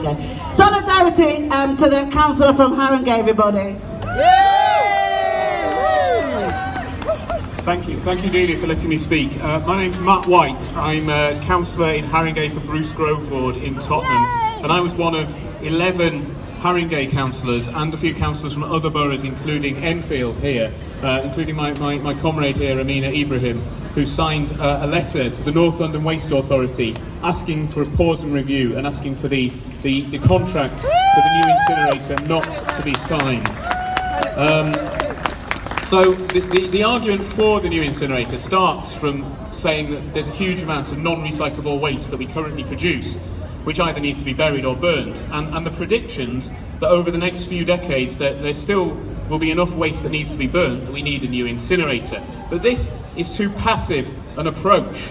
Haringey. Solidarity to the councillor from Haringey, everybody. Thank you Delia for letting me speak. My name's Matt White. I'm a councillor in Haringey for Bruce Grove Ward in Tottenham, and I was one of 11 Haringey councillors and a few councillors from other boroughs, including Enfield here, including my comrade here, Amina Ibrahim, who signed a letter to the North London Waste Authority asking for a pause and review and asking for the contract for the new incinerator not to be signed. So the argument for the new incinerator starts from saying that there's a huge amount of non-recyclable waste that we currently produce, which either needs to be buried or burnt, and the predictions that over the next few decades that there still will be enough waste that needs to be burnt that we need a new incinerator. But this is too passive an approach.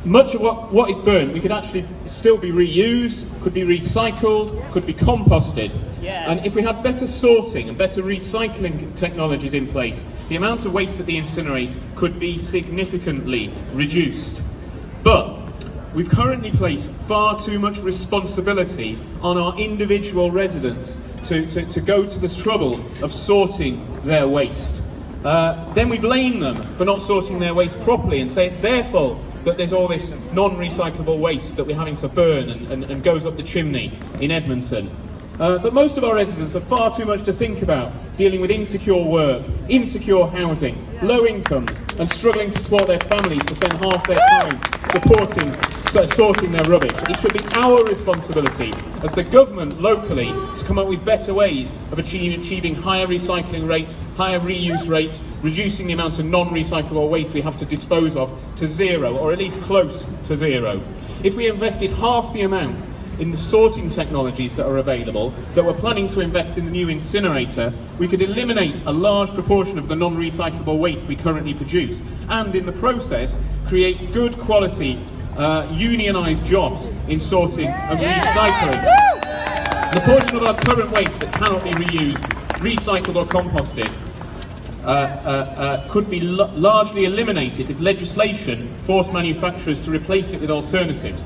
Much of what is burnt, we could actually still be reused, could be recycled, could be composted. And if we had better sorting and better recycling technologies in place, the amount of waste that we incinerate could be significantly reduced. But we've currently placed far too much responsibility on our individual residents to go to the trouble of sorting their waste. Then we blame them for not sorting their waste properly and say it's their fault that there's all this non-recyclable waste that we're having to burn and goes up the chimney in Edmonton. But most of our residents have far too much to think about, dealing with insecure work, insecure housing, low incomes, and struggling to support their families to spend half their time sorting their rubbish. It should be our responsibility as the government locally to come up with better ways of achieving higher recycling rates, higher reuse rates, reducing the amount of non-recyclable waste we have to dispose of to zero, or at least close to zero. If we invested half the amount in the sorting technologies that are available, that we're planning to invest in the new incinerator, we could eliminate a large proportion of the non-recyclable waste we currently produce, and in the process create good quality unionised jobs in sorting and recycling. The portion of our current waste that cannot be reused, recycled or composted could be largely eliminated if legislation forced manufacturers to replace it with alternatives.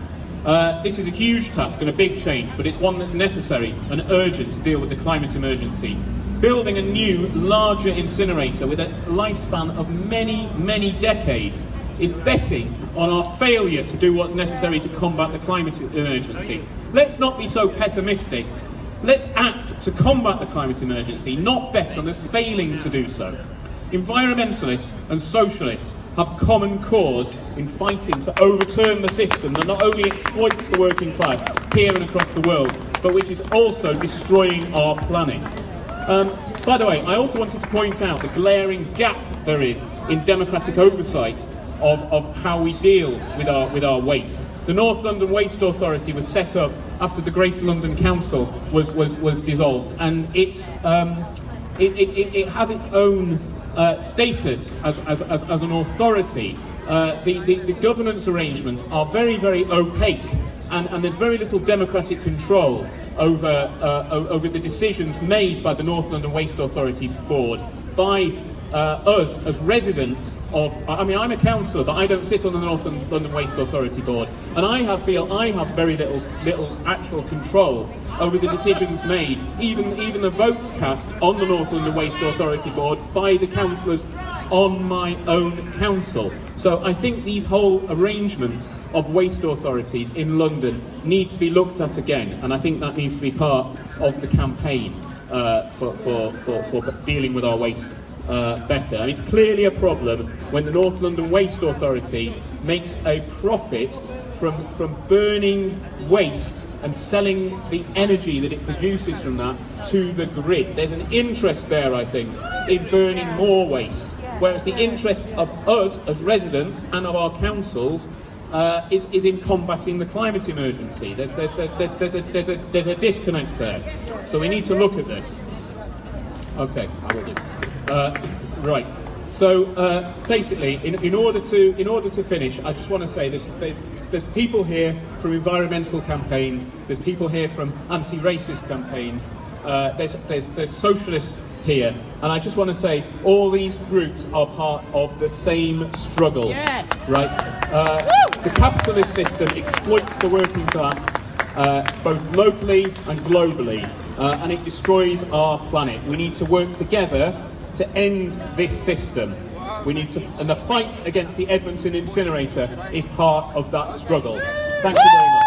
This is a huge task and a big change, but it's one that's necessary and urgent to deal with the climate emergency. Building a new, larger incinerator with a lifespan of many, many decades is betting on our failure to do what's necessary to combat the climate emergency. Let's not be so pessimistic. Let's act to combat the climate emergency, not bet on us failing to do so. Environmentalists and socialists have common cause in fighting to overturn the system that not only exploits the working class here and across the world, but which is also destroying our planet. By the way, I also wanted to point out the glaring gap there is in democratic oversight of how we deal with our waste. The North London Waste Authority was set up after the Greater London Council was dissolved, and it has its own status as an authority. The governance arrangements are very, very opaque, and there's very little democratic control over the decisions made by the North London Waste Authority Board by us as residents of. I mean, I'm a councillor, but I don't sit on the North London Waste Authority Board, and I feel I have very little actual control over the decisions made, even the votes cast on the North London Waste Authority Board by the councillors on my own council. So I think these whole arrangements of waste authorities in London need to be looked at again, and I think that needs to be part of the campaign for dealing with our waste better. And it's clearly a problem when the North London Waste Authority makes a profit from burning waste and selling the energy that it produces from that to the grid. There's an interest there, I think, in burning more waste, whereas the interest of us as residents and of our councils is in combating the climate emergency. There's a disconnect there, so we need to look at this. Okay, I will do. Right. So basically, in order to finish, I just want to say there's people here from environmental campaigns. There's people here from anti-racist campaigns. There's socialists here, and I just want to say all these groups are part of the same struggle. Yeah. Right. The capitalist system exploits the working class both locally and globally, and it destroys our planet. We need to work together to end this system. And the fight against the Edmonton incinerator is part of that struggle. Thank you very much.